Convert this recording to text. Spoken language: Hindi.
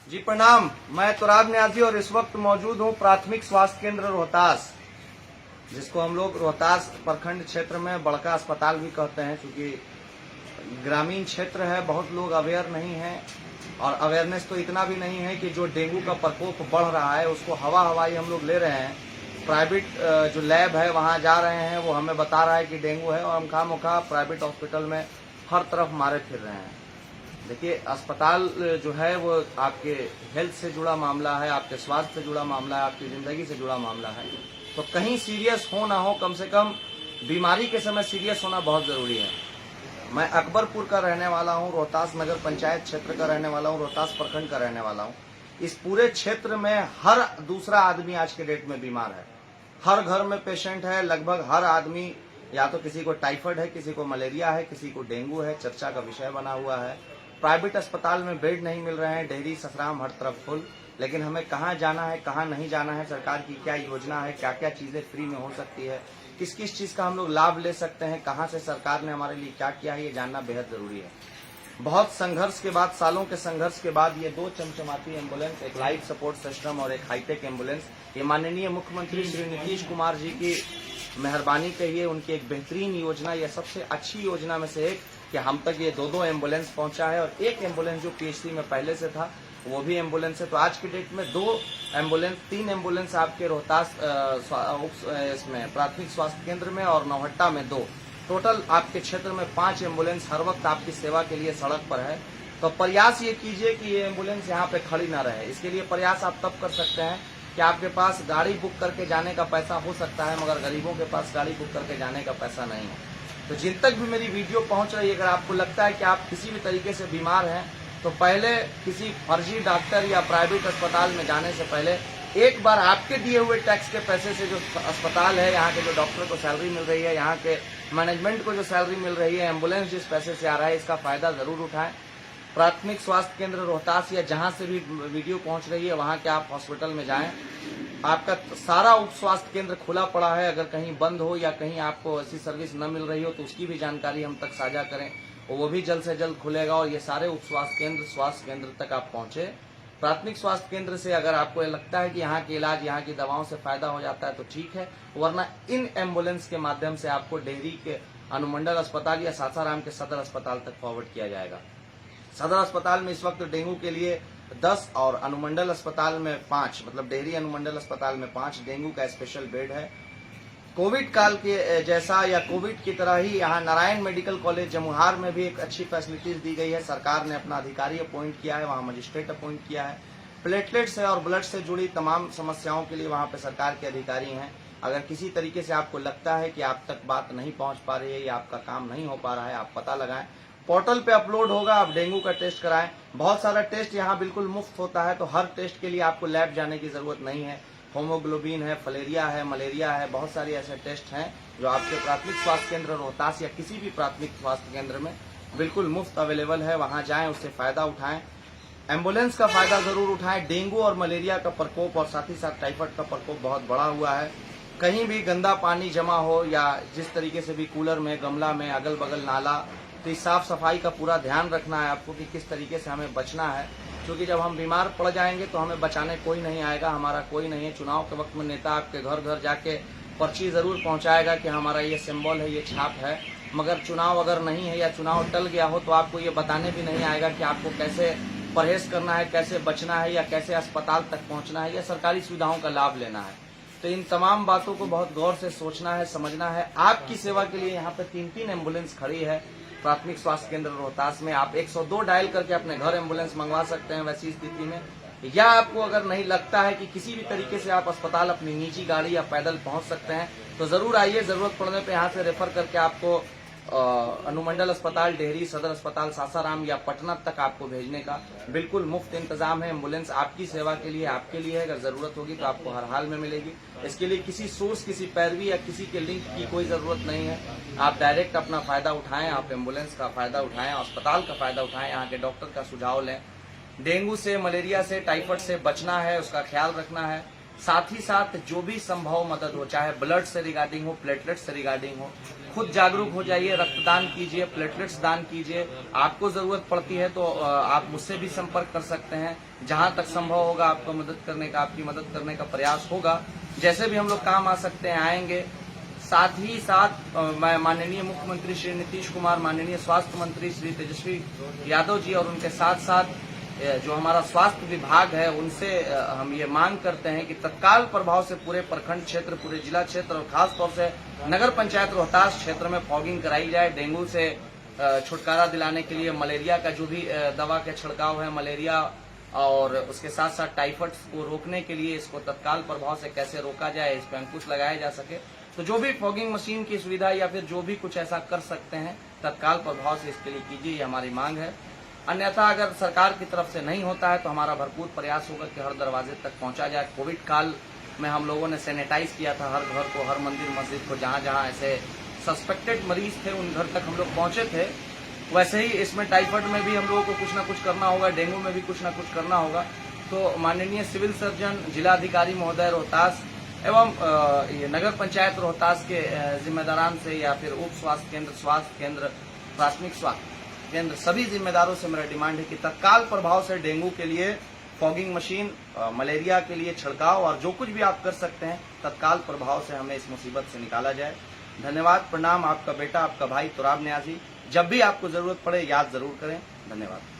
जी प्रणाम। मैं तुराब न्याजी और इस वक्त मौजूद हूँ प्राथमिक स्वास्थ्य केंद्र रोहतास, जिसको हम लोग रोहतास प्रखंड क्षेत्र में बड़का अस्पताल भी कहते हैं, क्योंकि ग्रामीण क्षेत्र है, बहुत लोग अवेयर नहीं है। और अवेयरनेस तो इतना भी नहीं है कि जो डेंगू का प्रकोप बढ़ रहा है उसको हवाई हम लोग ले रहे हैं। प्राइवेट जो लैब है वहाँ जा रहे हैं, वो हमें बता रहा है कि डेंगू है, और हम खामोखा प्राइवेट हॉस्पिटल में हर तरफ मारे फिर रहे हैं। देखिए, अस्पताल जो है वो आपके हेल्थ से जुड़ा मामला है, आपके स्वास्थ्य से जुड़ा मामला है, आपकी जिंदगी से जुड़ा मामला है। तो कहीं सीरियस हो ना हो, कम से कम बीमारी के समय सीरियस होना बहुत जरूरी है। मैं अकबरपुर का रहने वाला हूँ, रोहतास नगर पंचायत क्षेत्र का रहने वाला हूँ, रोहतास प्रखंड का रहने वाला हूँ। इस पूरे क्षेत्र में हर दूसरा आदमी आज के डेट में बीमार है। हर घर में पेशेंट है। लगभग हर आदमी या तो किसी को टाइफाइड है, किसी को मलेरिया है, किसी को डेंगू है। चर्चा का विषय बना हुआ है। प्राइवेट अस्पताल में बेड नहीं मिल रहे हैं, डेहरी ससराम हर तरफ फुल। लेकिन हमें कहाँ जाना है, कहाँ नहीं जाना है, सरकार की क्या योजना है, क्या क्या चीजें फ्री में हो सकती है, किस किस चीज का हम लोग लाभ ले सकते हैं, कहाँ से सरकार ने हमारे लिए क्या किया है, ये जानना बेहद जरूरी है। बहुत संघर्ष के बाद, सालों के संघर्ष के बाद ये दो चमचमाती एम्बुलेंस, एक लाइफ सपोर्ट सिस्टम और एक हाईटेक एम्बुलेंस, ये माननीय मुख्यमंत्री श्री नीतीश कुमार जी की मेहरबानी कहिए, उनकी एक बेहतरीन योजना, यह सबसे अच्छी योजना में से एक कि हम तक ये दो दो पहुंचा है। और एक एम्बुलेंस जो पीएचसी में पहले से था वो भी एम्बुलेंस है। तो आज की डेट में तीन एम्बुलेंस आपके रोहतास इसमें प्राथमिक स्वास्थ्य केंद्र में और नौहट्टा में 2, टोटल आपके क्षेत्र में 5 एम्बुलेंस हर वक्त आपकी सेवा के लिए सड़क पर है। तो प्रयास ये कीजिए कि ये एम्बुलेंस यहाँ पे खड़ी ना रहे। इसके लिए प्रयास आप तब कर सकते हैं कि आपके पास गाड़ी बुक करके जाने का पैसा हो सकता है, मगर गरीबों के पास गाड़ी बुक करके जाने का पैसा नहीं है। तो जिन तक भी मेरी वीडियो पहुंच रही है, अगर आपको लगता है कि आप किसी भी तरीके से बीमार हैं, तो पहले किसी फर्जी डॉक्टर या प्राइवेट अस्पताल में जाने से पहले एक बार आपके दिए हुए टैक्स के पैसे से जो अस्पताल है, यहाँ के जो डॉक्टर को सैलरी मिल रही है, यहाँ के मैनेजमेंट को जो सैलरी मिल रही है, एम्बुलेंस जिस पैसे से आ रहा है, इसका फायदा जरूर उठाएं। प्राथमिक स्वास्थ्य केंद्र रोहतास या जहां से भी वीडियो पहुंच रही है वहां के आप हॉस्पिटल में जाएं। आपका सारा उप स्वास्थ्य केंद्र खुला पड़ा है। अगर कहीं बंद हो या कहीं आपको ऐसी सर्विस न मिल रही हो तो उसकी भी जानकारी हम तक साझा करें, वो भी जल्द से जल्द खुलेगा। और ये सारे उप स्वास्थ्य केंद्र तक आप पहुंचे। प्राथमिक स्वास्थ्य केंद्र से अगर आपको लगता है कि यहाँ के इलाज, यहाँ की दवाओं से फायदा हो जाता है तो ठीक है, वरना इन एम्बुलेंस के माध्यम से आपको डेहरी के अनुमंडल अस्पताल या सासाराम के सदर अस्पताल तक फॉरवर्ड किया जाएगा। सदर अस्पताल में इस वक्त डेंगू के लिए 10 और अनुमंडल अस्पताल में 5, मतलब डेहरी अनुमंडल अस्पताल में 5 डेंगू का स्पेशल बेड है। कोविड काल के जैसा या कोविड की तरह ही यहाँ नारायण मेडिकल कॉलेज जमुहार में भी एक अच्छी फैसिलिटीज दी गई है। सरकार ने अपना अधिकारी अपॉइंट किया है, वहाँ मजिस्ट्रेट अपॉइंट किया है। प्लेटलेट से और ब्लड से जुड़ी तमाम समस्याओं के लिए वहाँ पे सरकार के अधिकारी हैं। अगर किसी तरीके से आपको लगता है कि आप तक बात नहीं पहुँच पा रही है या आपका काम नहीं हो पा रहा है, आप पता लगाएं। पोर्टल पे अपलोड होगा, आप डेंगू का टेस्ट कराएं। बहुत सारा टेस्ट यहाँ बिल्कुल मुफ्त होता है, तो हर टेस्ट के लिए आपको लैब जाने की जरूरत नहीं है। होमोग्लोबिन है, फलेरिया है, मलेरिया है, बहुत सारे ऐसे टेस्ट हैं जो आपके प्राथमिक स्वास्थ्य केंद्र रोहतास या किसी भी प्राथमिक स्वास्थ्य केंद्र में बिल्कुल मुफ्त अवेलेबल है। वहां जाएं, उससे फायदा उठाएं। एम्बुलेंस का फायदा जरूर उठाएं। डेंगू और मलेरिया का प्रकोप और साथ ही साथ टाइफाइड का प्रकोप बहुत बड़ा हुआ है। कहीं भी गंदा पानी जमा हो या जिस तरीके से भी कूलर में, गमला में, अगल बगल नाला, तो इस साफ सफाई का पूरा ध्यान रखना है आपको कि किस तरीके से हमें बचना है। क्योंकि जब हम बीमार पड़ जाएंगे तो हमें बचाने कोई नहीं आएगा, हमारा कोई नहीं है। चुनाव के वक्त में नेता आपके घर घर जाके पर्ची जरूर पहुंचाएगा कि हमारा ये सिंबल है, ये छाप है, मगर चुनाव अगर नहीं है या चुनाव टल गया हो तो आपको ये बताने भी नहीं आएगा कि आपको कैसे परहेज करना है, कैसे बचना है, या कैसे अस्पताल तक पहुंचना है, या सरकारी सुविधाओं का लाभ लेना है। तो इन तमाम बातों को बहुत गौर से सोचना है, समझना है। आपकी सेवा के लिए यहाँ पे 3 एम्बुलेंस खड़ी है प्राथमिक स्वास्थ्य केंद्र रोहतास में। आप 102 डायल करके अपने घर एम्बुलेंस मंगवा सकते हैं वैसी स्थिति में। या आपको अगर नहीं लगता है कि किसी भी तरीके से आप अस्पताल अपनी निजी गाड़ी या पैदल पहुंच सकते हैं, तो जरूर आइए। जरूरत पड़ने पे यहाँ से रेफर करके आपको अनुमंडल अस्पताल डेहरी, सदर अस्पताल सासाराम या पटना तक आपको भेजने का बिल्कुल मुफ्त इंतजाम है। एम्बुलेंस आपकी सेवा के लिए, आपके लिए है। अगर जरूरत होगी तो आपको हर हाल में मिलेगी। इसके लिए किसी सोर्स, किसी पैरवी या किसी के लिंक की कोई जरूरत नहीं है। आप डायरेक्ट अपना फायदा उठाएं, आप एम्बुलेंस का फायदा उठाएं, अस्पताल का फायदा उठाएं, यहाँ के डॉक्टर का सुझाव लें। डेंगू से, मलेरिया से, टाइफाइड से बचना है, उसका ख्याल रखना है। साथ ही साथ जो भी संभव मदद हो, चाहे ब्लड से रिगार्डिंग हो, प्लेटलेट्स से रिगार्डिंग हो, खुद जागरूक हो जाइए, रक्तदान कीजिए, प्लेटलेट्स दान कीजिए। आपको जरूरत पड़ती है तो आप मुझसे भी संपर्क कर सकते हैं। जहां तक संभव होगा आपको मदद करने का, आपकी मदद करने का प्रयास होगा। जैसे भी हम लोग काम आ सकते हैं आएंगे। साथ ही साथ मैं माननीय मुख्यमंत्री श्री नीतीश कुमार, माननीय स्वास्थ्य मंत्री श्री तेजस्वी यादव जी और उनके साथ साथ जो हमारा स्वास्थ्य विभाग है उनसे हम ये मांग करते हैं कि तत्काल प्रभाव से पूरे प्रखंड क्षेत्र, पूरे जिला क्षेत्र और खास तौर से नगर पंचायत रोहतास क्षेत्र में फॉगिंग कराई जाए। डेंगू से छुटकारा दिलाने के लिए मलेरिया का जो भी दवा का छिड़काव है, मलेरिया और उसके साथ साथ टाइफाइड को रोकने के लिए इसको तत्काल प्रभाव से कैसे रोका जाए, इस पर अंकुश लगाया जा सके। तो जो भी फॉगिंग मशीन की सुविधा या फिर जो भी कुछ ऐसा कर सकते हैं तत्काल प्रभाव से इसके लिए कीजिए, ये हमारी मांग है। अन्यथा अगर सरकार की तरफ से नहीं होता है तो हमारा भरपूर प्रयास होगा कि हर दरवाजे तक पहुंचा जाए। कोविड काल में हम लोगों ने सैनिटाइज किया था हर घर को, हर मंदिर मस्जिद को, जहां जहां ऐसे सस्पेक्टेड मरीज थे उन घर तक हम लोग पहुंचे थे। वैसे ही इसमें टाइफाइड में भी हम लोगों को कुछ न कुछ करना होगा, डेंगू में भी कुछ न कुछ करना होगा। तो माननीय सिविल सर्जन, जिलाधिकारी महोदय रोहतास एवं ये नगर पंचायत रोहतास के जिम्मेदारान से या फिर उप स्वास्थ्य केंद्र, प्राथमिक स्वास्थ्य केंद्र, सभी जिम्मेदारों से मेरा डिमांड है कि तत्काल प्रभाव से डेंगू के लिए फॉगिंग मशीन, मलेरिया के लिए छिड़काव और जो कुछ भी आप कर सकते हैं तत्काल प्रभाव से हमें इस मुसीबत से निकाला जाए। धन्यवाद, प्रणाम। आपका बेटा, आपका भाई तुराब न्याजी। जब भी आपको जरूरत पड़े याद जरूर करें। धन्यवाद।